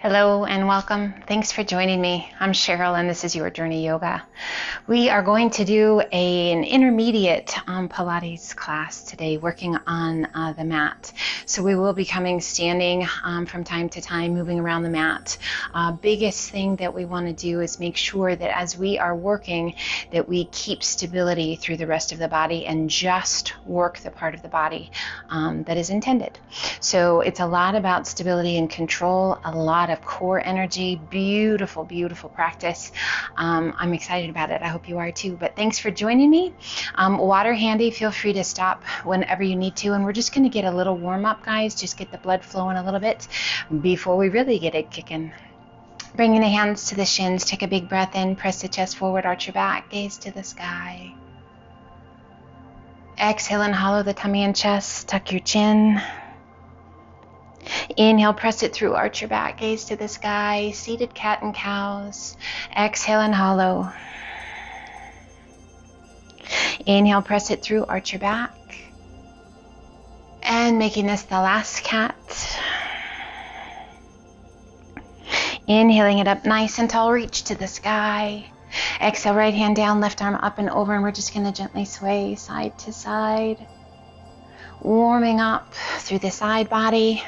Hello and welcome. Thanks for joining me. I'm Cheryl and this is Your Journey Yoga. We are going to do an intermediate Pilates class today, working on the mat. So we will be coming standing from time to time, moving around the mat. Biggest thing that we want to do is make sure that as we are working, that we keep stability through the rest of the body and just work the part of the body that is intended. So it's a lot about stability and control, a lot of core energy. Beautiful, beautiful practice. I'm excited about it. I hope you are too. But thanks for joining me. Water handy. Feel free to stop whenever you need to. And we're just going to get a little warm up, guys. Just get the blood flowing a little bit before we really get it kicking. Bringing the hands to the shins. Take a big breath in. Press the chest forward. Arch your back. Gaze to the sky. Exhale and hollow the tummy and chest. Tuck your chin. Inhale, press it through, arch your back, gaze to the sky, seated cat and cows. Exhale and hollow. Inhale, press it through, arch your back. And making this the last cat. Inhaling it up nice and tall, reach to the sky. Exhale, right hand down, left arm up and over, and we're just going to gently sway side to side. Warming up through the side body,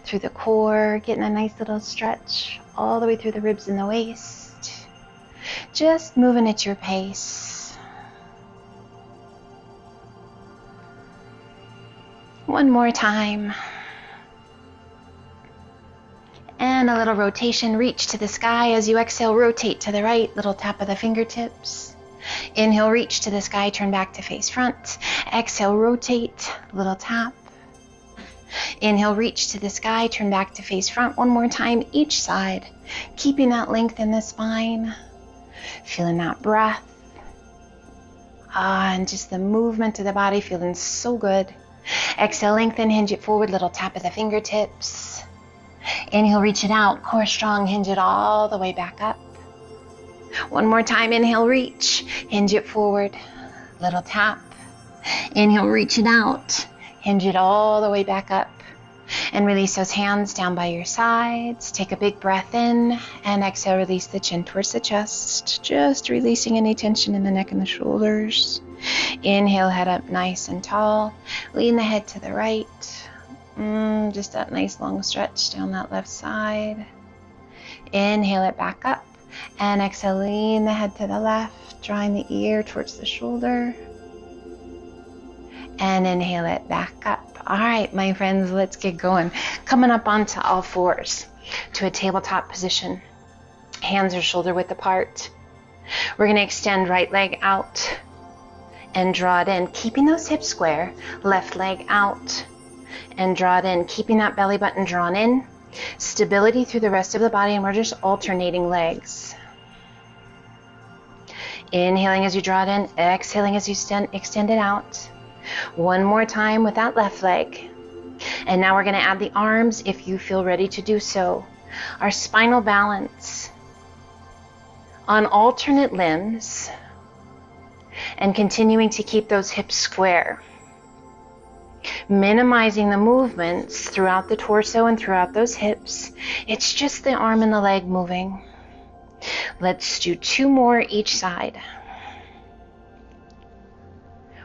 through the core, getting a nice little stretch all the way through the ribs and the waist. Just moving at your pace. One more time. And a little rotation, reach to the sky. As you exhale, rotate to the right, little tap of the fingertips. Inhale, reach to the sky, turn back to face front. Exhale, rotate, little tap. Inhale, reach to the sky, turn back to face front. One more time, each side. Keeping that length in the spine. Feeling that breath. And just the movement of the body, feeling so good. Exhale, lengthen, hinge it forward, little tap of the fingertips. Inhale, reach it out, core strong, hinge it all the way back up. One more time, inhale, reach, hinge it forward, little tap. Inhale, reach it out, hinge it all the way back up. And release those hands down by your sides. Take a big breath in and exhale, release the chin towards the chest. Just releasing any tension in the neck and the shoulders. Inhale, head up nice and tall. Lean the head to the right. Just that nice long stretch down that left side. Inhale it back up. And exhale, lean the head to the left, drawing the ear towards the shoulder. And inhale it back up. All right, my friends, let's get going. Coming up onto all fours to a tabletop position. Hands are shoulder width apart. We're going to extend right leg out and draw it in, keeping those hips square. Left leg out and draw it in, keeping that belly button drawn in. Stability through the rest of the body, and we're just alternating legs. Inhaling as you draw it in, exhaling as you extend it out. One more time with that left leg. And now we're going to add the arms if you feel ready to do so. Our spinal balance on alternate limbs and continuing to keep those hips square. Minimizing the movements throughout the torso and throughout those hips. It's just the arm and the leg moving. Let's do 2 more each side.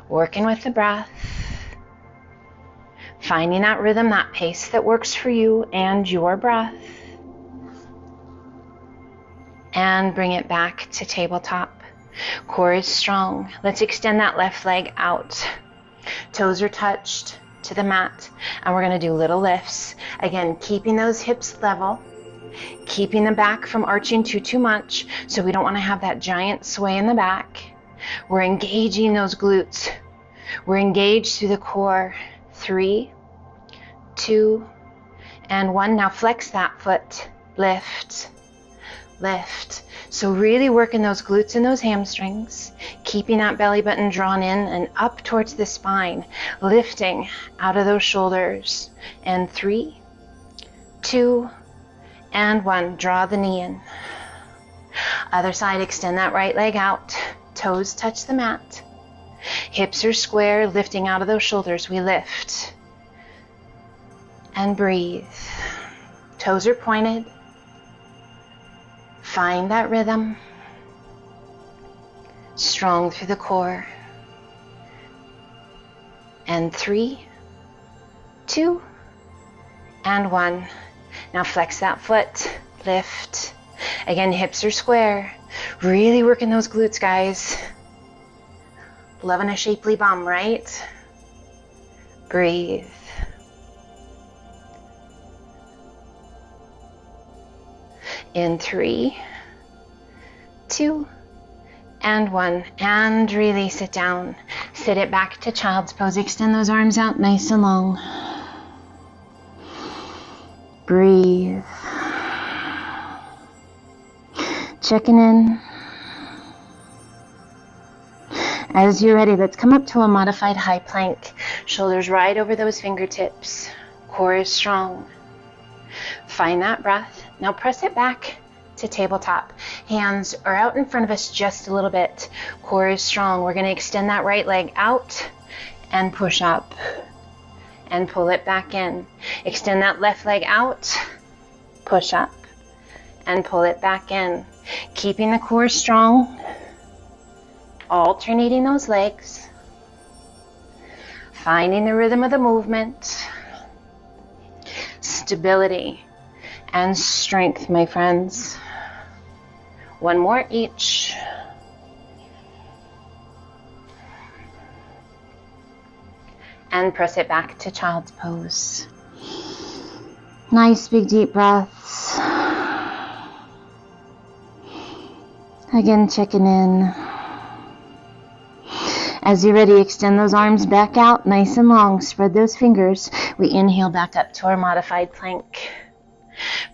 Working with the breath. Finding that rhythm, that pace that works for you and your breath. And bring it back to tabletop. Core is strong. Let's extend that left leg out. Toes are touched to the mat, and we're going to do little lifts. Again, keeping those hips level, keeping the back from arching too much, so we don't want to have that giant sway in the back. We're engaging those glutes. We're engaged through the core. 3, 2, and 1. Now flex that foot. Lift, lift. So really working those glutes and those hamstrings, keeping that belly button drawn in and up towards the spine, lifting out of those shoulders. And 3, 2, and 1. Draw the knee in. Other side, extend that right leg out. Toes touch the mat. Hips are square, lifting out of those shoulders. We lift and breathe. Toes are pointed. Find that rhythm. Strong through the core. And 3, 2, and 1. Now flex that foot, lift. Again, hips are square. Really working those glutes, guys. Loving a shapely bum, right? Breathe. In 3, 2, and 1. And release it down. Sit it back to child's pose. Extend those arms out nice and long. Breathe. Checking in. As you're ready, let's come up to a modified high plank. Shoulders right over those fingertips. Core is strong. Find that breath. Now press it back to tabletop. Hands are out in front of us just a little bit. Core is strong. We're going to extend that right leg out and push up and pull it back in. Extend that left leg out, push up and pull it back in. Keeping the core strong, alternating those legs, finding the rhythm of the movement, stability and strength, my friends. One more each. And press it back to child's pose. Nice big deep breaths. Again, checking in. As you're ready, extend those arms back out nice and long. Spread those fingers. We inhale back up to our modified plank.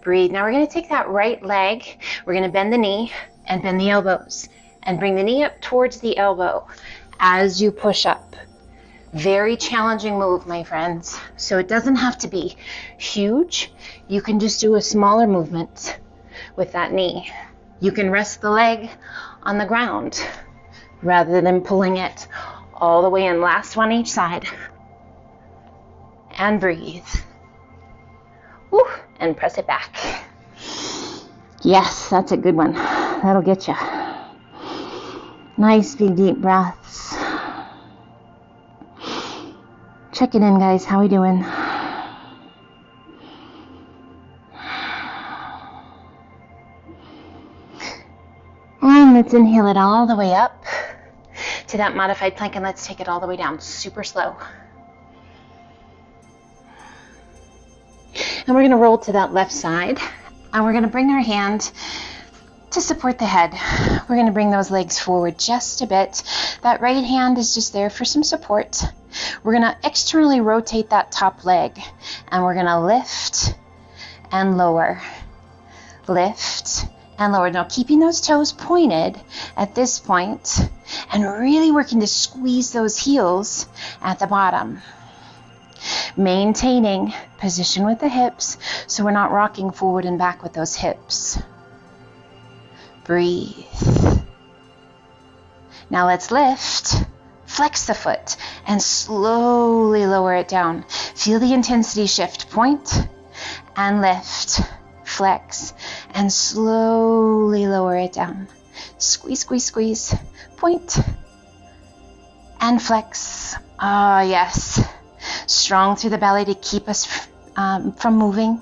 Breathe. Now we're going to take that right leg. We're going to bend the knee and bend the elbows. And bring the knee up towards the elbow as you push up. Very challenging move, my friends. So it doesn't have to be huge. You can just do a smaller movement with that knee. You can rest the leg on the ground rather than pulling it all the way in. Last one each side. And breathe. Woo, and press it back. Yes, that's a good one. That'll get you. Nice big deep breaths. Checking in, guys. How we doing? And let's inhale it all the way up to that modified plank, and let's take it all the way down super slow. And we're going to roll to that left side, and we're going to bring our hand to support the head. We're going to bring those legs forward just a bit. That right hand is just there for some support. We're going to externally rotate that top leg, and we're going to lift and lower. Lift and lower. Now keeping those toes pointed at this point and really working to squeeze those heels at the bottom. Maintaining position with the hips so we're not rocking forward and back with those hips. Breathe. Now let's lift, flex the foot, and slowly lower it down. Feel the intensity shift. Point and lift, flex, and slowly lower it down. Squeeze, squeeze, squeeze. Point and flex. Ah, yes. Strong through the belly to keep us from moving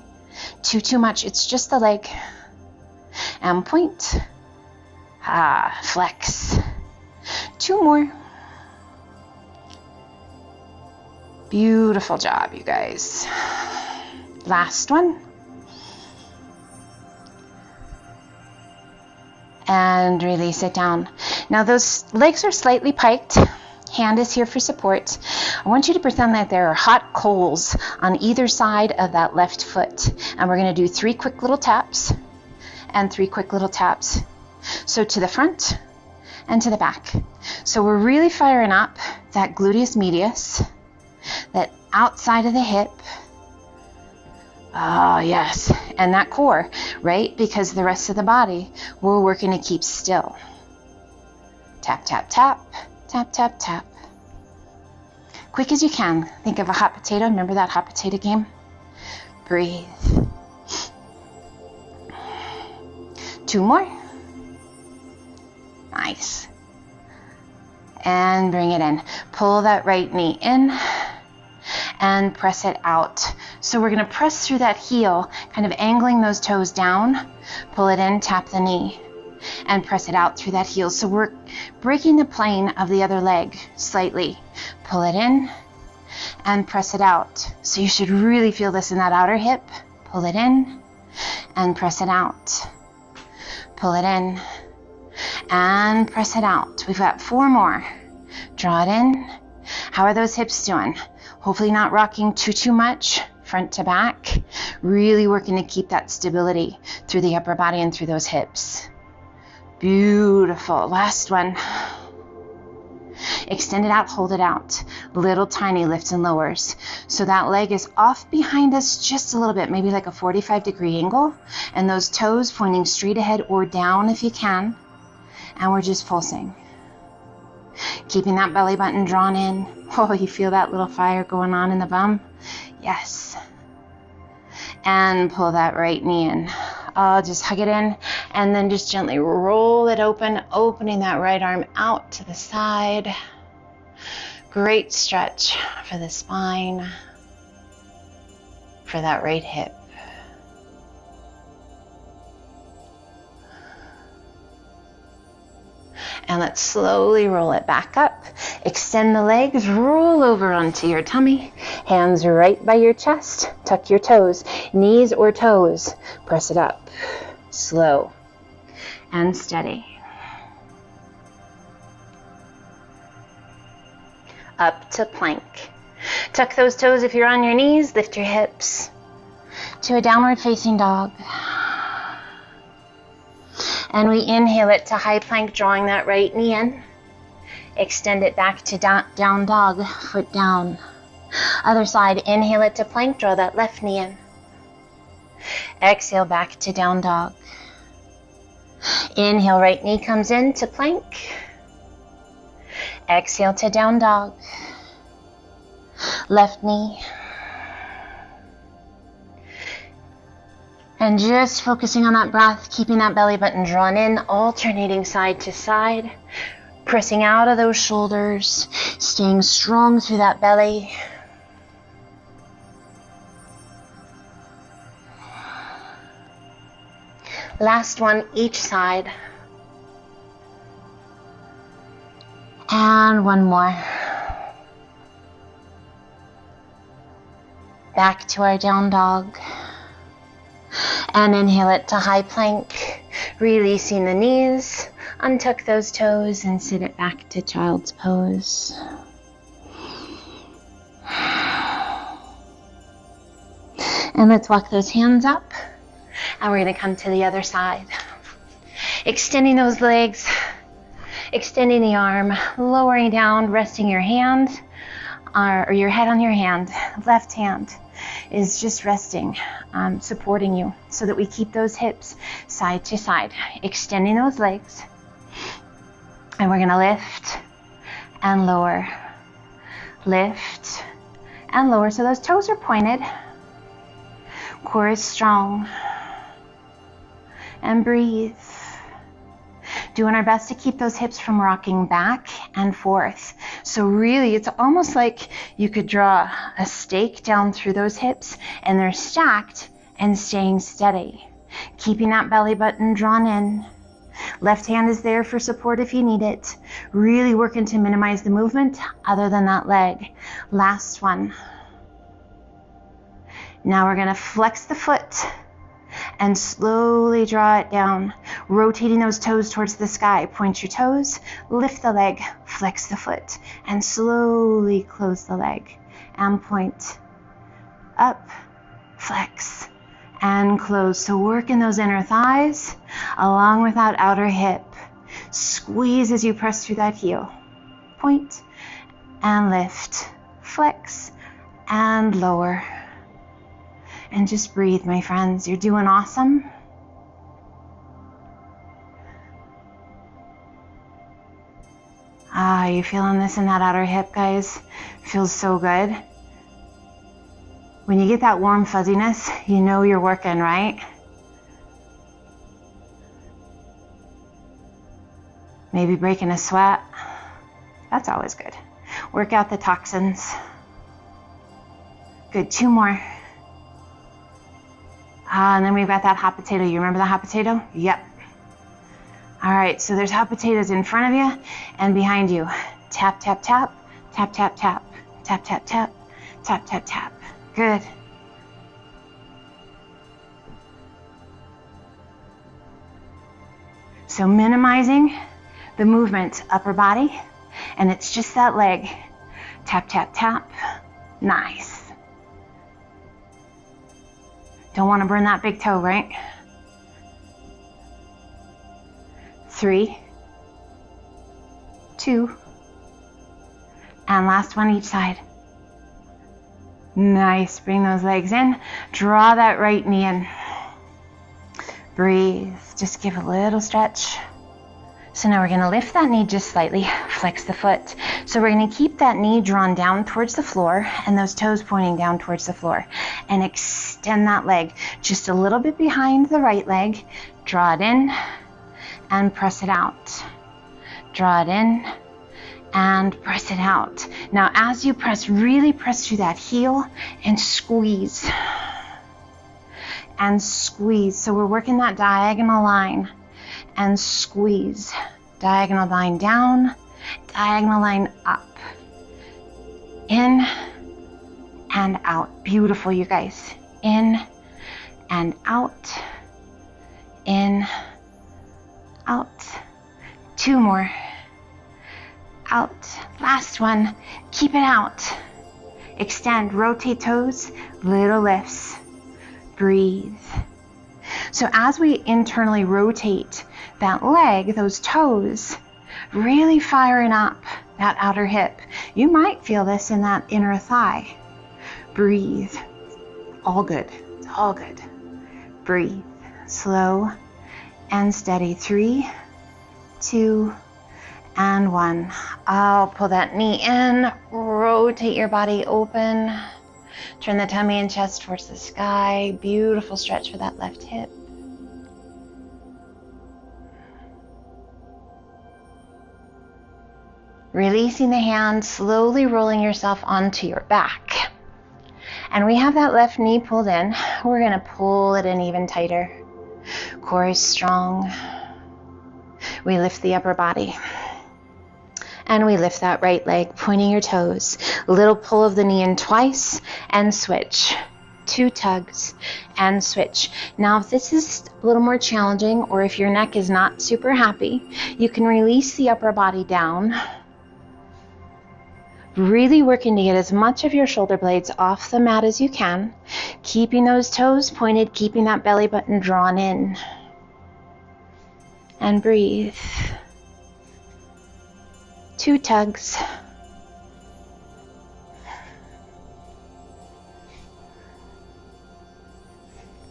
too much. It's just the leg. And point. Ah, flex. 2 more. Beautiful job, you guys. Last one. And release it down. Now those legs are slightly piked. Hand is here for support. I want you to pretend that there are hot coals on either side of that left foot. And we're going to do 3 quick little taps and 3 quick little taps. So to the front and to the back. So we're really firing up that gluteus medius, that outside of the hip. Oh, yes. And that core, right? Because the rest of the body, we're working to keep still. Tap, tap, tap, tap, tap, tap. Quick as you can. Think of a hot potato. Remember that hot potato game? Breathe. 2 2 more. Nice. And bring it in. Pull that right knee in and press it out. So we're going to press through that heel, kind of angling those toes down. Pull it in, tap the knee, and press it out through that heel. So we're breaking the plane of the other leg slightly. Pull it in and press it out. So you should really feel this in that outer hip. Pull it in and press it out. Pull it in and press it out. We've got 4 more. Draw it in. How are those hips doing? Hopefully not rocking too much, front to back. Really working to keep that stability through the upper body and through those hips. Beautiful. Last one. Extend it out, hold it out. Little tiny lifts and lowers. So that leg is off behind us just a little bit, maybe like a 45-degree angle. And those toes pointing straight ahead or down if you can. And we're just pulsing. Keeping that belly button drawn in. Oh, you feel that little fire going on in the bum? Yes. And pull that right knee in. Just hug it in and then just gently roll it open, opening that right arm out to the side. Great stretch for the spine, for that right hip. And let's slowly roll it back up. Extend the legs, roll over onto your tummy. Hands right by your chest. Tuck your toes, knees or toes. Press it up. Slow and steady. Up to plank. Tuck those toes if you're on your knees. Lift your hips to a downward facing dog. And we inhale it to high plank, drawing that right knee in. Extend it back to down dog, foot down. Other side, inhale it to plank, draw that left knee in. Exhale back to down dog. Inhale, right knee comes in to plank. Exhale to down dog. Left knee. And just focusing on that breath, keeping that belly button drawn in, alternating side to side, pressing out of those shoulders, staying strong through that belly. Last one, each side. And one more. Back to our down dog. And inhale it to high plank, releasing the knees, untuck those toes and sit it back to child's pose. And let's walk those hands up, and we're going to come to the other side. Extending those legs, extending the arm, lowering down, resting your hand, or your head on your hand, left hand is just resting, supporting you so that we keep those hips side to side, extending those legs. And we're going to lift and lower, lift and lower. So those toes are pointed, core is strong, and breathe. Doing our best to keep those hips from rocking back and forth. So really, it's almost like you could draw a stake down through those hips and they're stacked and staying steady. Keeping that belly button drawn in. Left hand is there for support if you need it. Really working to minimize the movement other than that leg. Last one. Now we're going to flex the foot and slowly draw it down, rotating those toes towards the sky. Point your toes, lift the leg, flex the foot, and slowly close the leg. And point up, flex, and close. So work in those inner thighs along with that outer hip. Squeeze as you press through that heel. Point and lift, flex, and lower. And just breathe, my friends. You're doing awesome. You feeling this in that outer hip, guys? Feels so good. When you get that warm fuzziness, you know you're working, right? Maybe breaking a sweat. That's always good. Work out the toxins. Good, 2 more. And then we've got that hot potato. You remember the hot potato? Yep. All right, so there's hot potatoes in front of you and behind you. Tap, tap, tap, tap, tap, tap, tap, tap, tap, tap, tap, tap. Good. So minimizing the movement, upper body, and it's just that leg. Tap, tap, tap. Nice. Don't want to burn that big toe, right? 3, 2, and last one each side. Nice. Bring those legs in. Draw that right knee in. Breathe. Just give a little stretch. So now we're going to lift that knee just slightly, flex the foot. So we're going to keep that knee drawn down towards the floor and those toes pointing down towards the floor. And extend that leg just a little bit behind the right leg. Draw it in and press it out. Draw it in and press it out. Now as you press, really press through that heel and squeeze. And squeeze. So we're working that diagonal line. And squeeze. Diagonal line down, diagonal line up. In and out. Beautiful, you guys. In and out. In, out. 2 more. Out. Last one. Keep it out. Extend, rotate toes, little lifts. Breathe. So as we internally rotate that leg, those toes, really firing up that outer hip. You might feel this in that inner thigh. Breathe. All good. It's all good. Breathe. Slow and steady. 3, 2, and 1. Oh, pull that knee in. Rotate your body open. Turn the tummy and chest towards the sky. Beautiful stretch for that left hip. Releasing the hand, slowly rolling yourself onto your back. And we have that left knee pulled in. We're going to pull it in even tighter. Core is strong. We lift the upper body. And we lift that right leg, pointing your toes. Little pull of the knee in twice and switch. 2 tugs and switch. Now, if this is a little more challenging, or if your neck is not super happy, you can release the upper body down. Really working to get as much of your shoulder blades off the mat as you can. Keeping those toes pointed, keeping that belly button drawn in. And breathe. 2 tugs.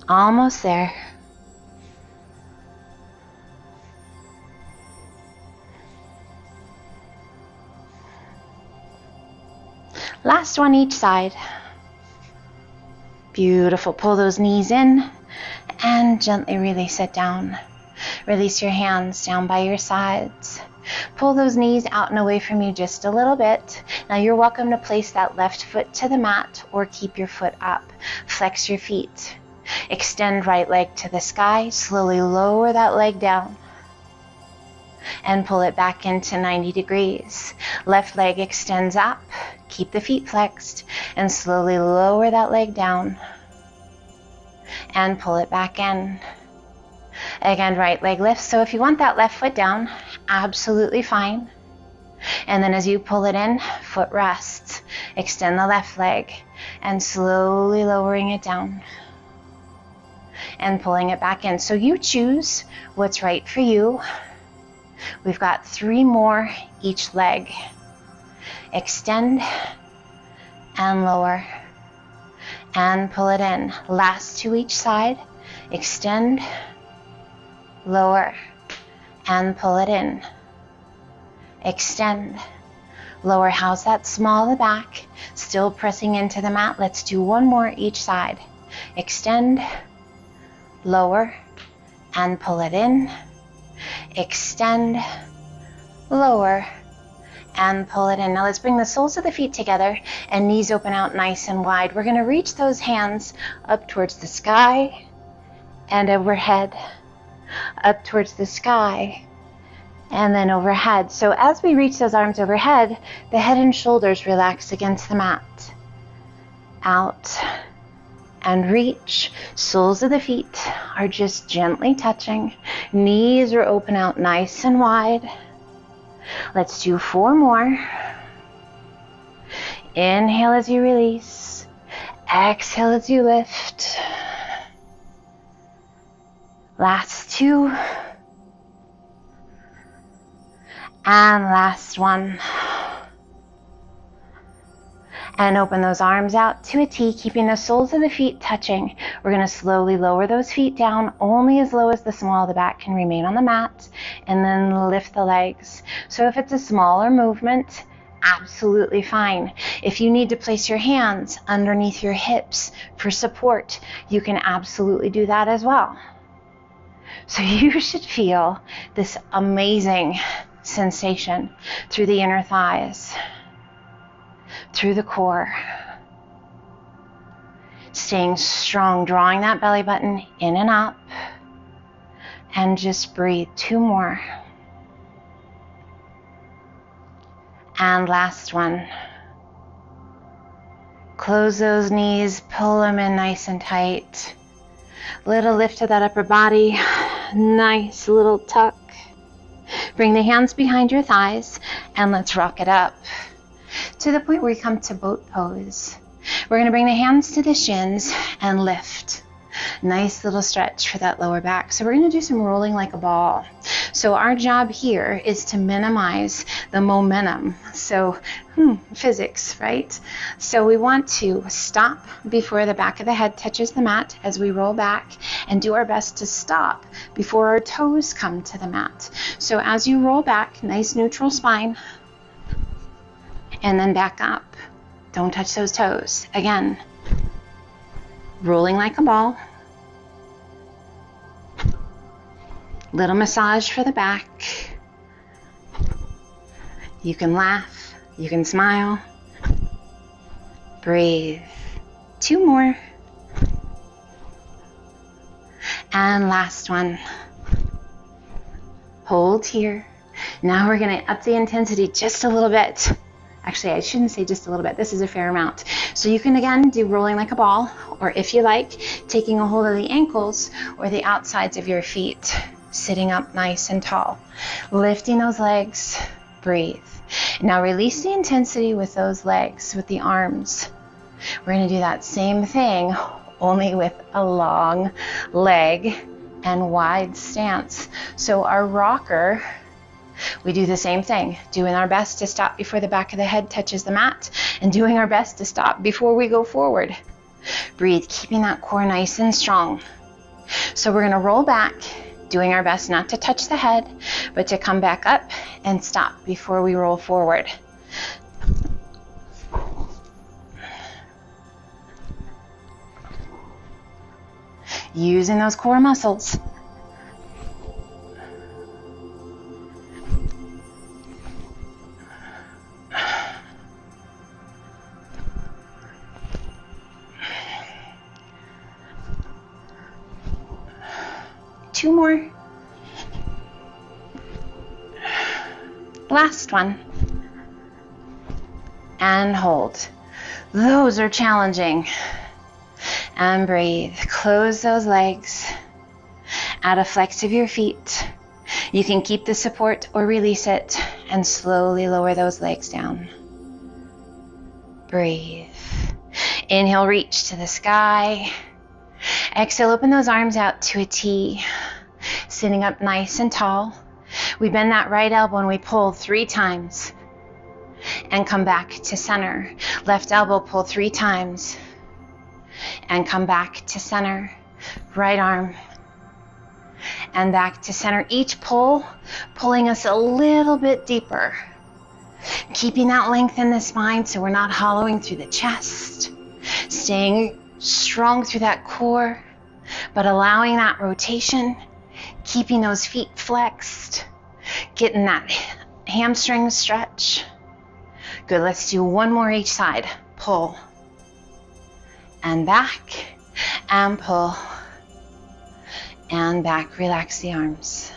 Almost there. Last one each side. Beautiful. Pull those knees in and gently release it down. Release your hands down by your sides. Pull those knees out and away from you just a little bit. Now you're welcome to place that left foot to the mat or keep your foot up. Flex your feet. Extend right leg to the sky. Slowly lower that leg down. And pull it back into 90 degrees. Left leg extends up. Keep the feet flexed. And slowly lower that leg down. And pull it back in. Again, right leg lifts. So if you want that left foot down, absolutely fine. And then as you pull it in, foot rests. Extend the left leg. And slowly lowering it down. And pulling it back in. So you choose what's right for you. We've got 3 more each leg. Extend and lower and pull it in. Last 2 each side. Extend, lower and pull it in. Extend, lower. How's that? Small the back. Still pressing into the mat. Let's do 1 more each side. Extend, lower and pull it in. Extend, lower, and pull it in. Now let's bring the soles of the feet together and knees open out nice and wide. We're going to reach those hands up towards the sky and overhead, up towards the sky and then overhead. So as we reach those arms overhead, the head and shoulders relax against the mat. Out and reach. Soles of the feet are just gently touching. Knees are open out nice and wide. Let's do 4 more. Inhale as you release. Exhale as you lift. Last 2. And last 1. And open those arms out to a T, keeping the soles of the feet touching. We're going to slowly lower those feet down, only as low as the small of the back can remain on the mat, and then lift the legs. So if it's a smaller movement, absolutely fine. If you need to place your hands underneath your hips for support, you can absolutely do that as well. So you should feel this amazing sensation through the inner thighs, through the core. Staying strong, drawing that belly button in and up. And just breathe. 2 more. And last one. Close those knees, pull them in nice and tight. Little lift of that upper body. Nice little tuck. Bring the hands behind your thighs and let's rock it up to the point where we come to boat pose. We're going to bring the hands to the shins and lift. Nice little stretch for that lower back. So we're going to do some rolling like a ball. So our job here is to minimize the momentum. So physics, right? So we want to stop before the back of the head touches the mat as we roll back, and do our best to stop before our toes come to the mat. So as you roll back, nice neutral spine, and then back up. Don't touch those toes. Again, rolling like a ball. Little massage for the back. You can laugh. You can smile. Breathe. 2 more. And last one. Hold here. Now we're going to up the intensity just a little bit. Actually, I shouldn't say just a little bit. This is a fair amount. So you can, again, do rolling like a ball, or if you like, taking a hold of the ankles or the outsides of your feet, sitting up nice and tall. Lifting those legs, breathe. Now release the intensity with those legs, with the arms. We're going to do that same thing, only with a long leg and wide stance. So our rocker, we do the same thing, doing our best to stop before the back of the head touches the mat, and doing our best to stop before we go forward. Breathe, keeping that core nice and strong. So we're going to roll back, doing our best not to touch the head, but to come back up and stop before we roll forward. Using those core muscles. Two more. Last one. And hold. Those are challenging. And breathe. Close those legs. Add a flex of your feet. You can keep the support or release it, and slowly lower those legs down. Breathe. Inhale, reach to the sky. Exhale, open those arms out to a T. Sitting up nice and tall. We bend that right elbow and we pull 3 times. And come back to center. Left elbow, pull 3 times. And come back to center. Right arm. And back to center. Each pull, pulling us a little bit deeper. Keeping that length in the spine so we're not hollowing through the chest. Staying strong through that core, but allowing that rotation. Keeping those feet flexed. Getting that hamstring stretch. Good, let's do one more each side. Pull and back and pull and back. Relax the arms.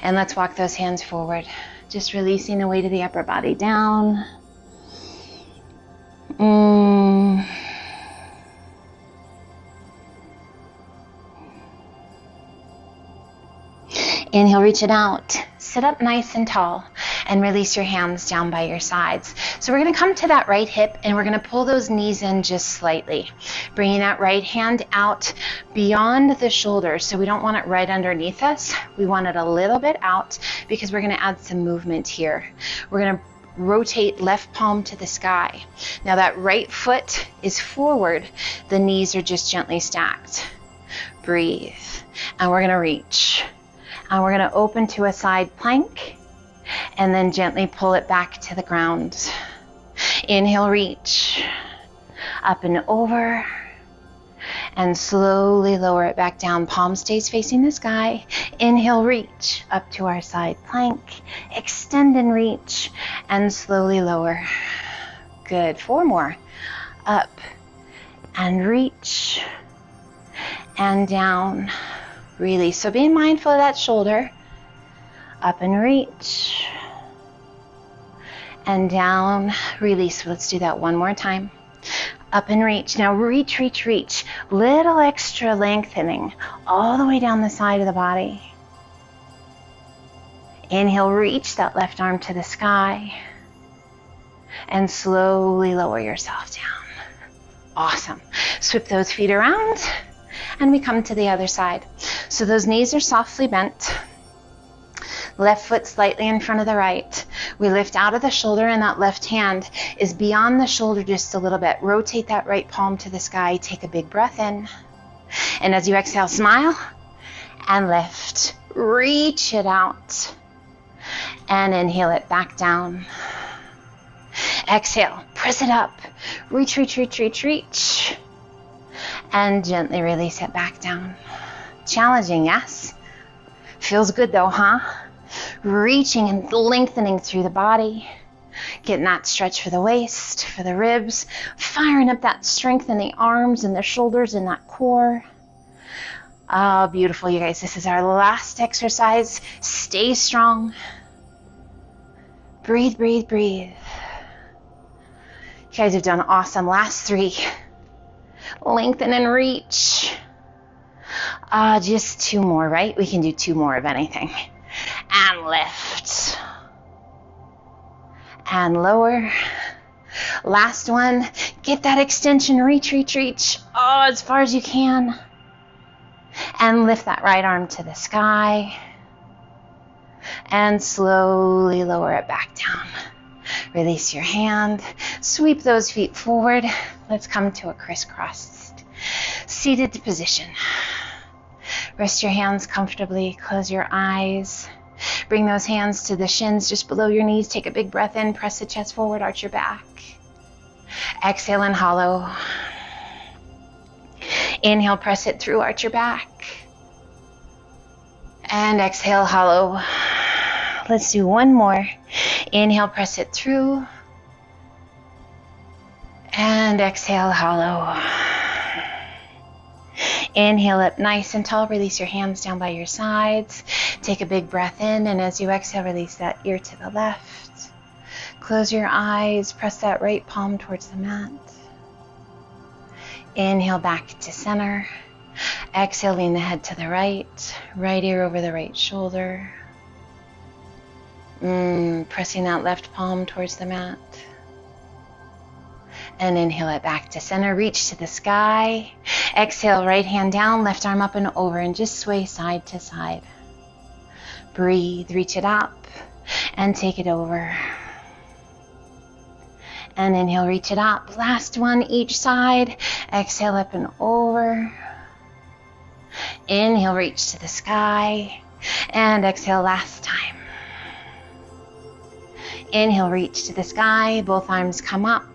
And let's walk those hands forward. Just releasing the weight of the upper body down. Inhale, reach it out. Sit up nice and tall and release your hands down by your sides. So we're going to come to that right hip and we're going to pull those knees in just slightly. Bringing that right hand out beyond the shoulders. So we don't want it right underneath us. We want it a little bit out because we're going to add some movement here. We're going to rotate left palm to the sky. Now that right foot is forward. The knees are just gently stacked. Breathe. And we're going to reach. And we're going to open to a side plank and then gently pull it back to the ground. Inhale, reach up and over and slowly lower it back down. Palm stays facing the sky. Inhale, reach up to our side plank. Extend and reach and slowly lower. Good. 4 more. Up and reach and down. Release. So being mindful of that shoulder. Up and reach. And down. Release. Let's do that one more time. Up and reach. Now reach, reach, reach. Little extra lengthening all the way down the side of the body. Inhale, reach that left arm to the sky. And slowly lower yourself down. Awesome. Swip those feet around. And we come to the other side. So those knees are softly bent. Left foot slightly in front of the right. We lift out of the shoulder and that left hand is beyond the shoulder just a little bit. Rotate that right palm to the sky. Take a big breath in. And as you exhale, smile and lift. Reach it out. And inhale it back down. Exhale, press it up. Reach, reach, reach, reach, reach. And gently release it back down. Challenging, yes? Feels good though, huh? Reaching and lengthening through the body. Getting that stretch for the waist, for the ribs. Firing up that strength in the arms and the shoulders and that core. Oh, beautiful, you guys. This is our last exercise. Stay strong. Breathe, breathe, breathe. You guys have done awesome. Last 3. Lengthen and reach. Just 2 more, right? We can do 2 more of anything. And lift. And lower. Last one. Get that extension. Reach, reach, reach. Oh, as far as you can. And lift that right arm to the sky. And slowly lower it back down. Release your hand. Sweep those feet forward. Let's come to a crisscross seated position. Rest your hands comfortably. Close your eyes. Bring those hands to the shins just below your knees. Take a big breath in. Press the chest forward. Arch your back. Exhale and hollow. Inhale, press it through. Arch your back. And exhale, hollow. Let's do 1 more. Inhale, press it through. And exhale, hollow. Inhale up nice and tall. Release your hands down by your sides. Take a big breath in, and as you exhale, release that ear to the left. Close your eyes. Press that right palm towards the mat. Inhale back to center. Exhale, lean the head to the right. Right ear over the right shoulder. Pressing that left palm towards the mat. And inhale it back to center. Reach to the sky. Exhale, right hand down, left arm up and over, and just sway side to side. Breathe, reach it up, and take it over. And inhale, reach it up. Last one, each side. Exhale, up and over. Inhale, reach to the sky. And exhale, last time. Inhale, reach to the sky. Both arms come up.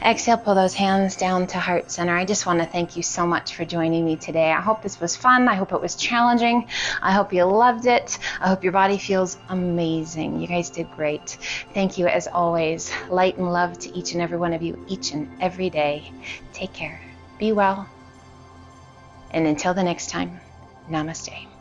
Exhale, pull those hands down to heart center. I just want to thank you so much for joining me today. I hope this was fun. I hope it was challenging. I hope you loved it. I hope your body feels amazing. You guys did great. Thank you as always. Light and love to each and every one of you each and every day. Take care. Be well. And until the next time, namaste.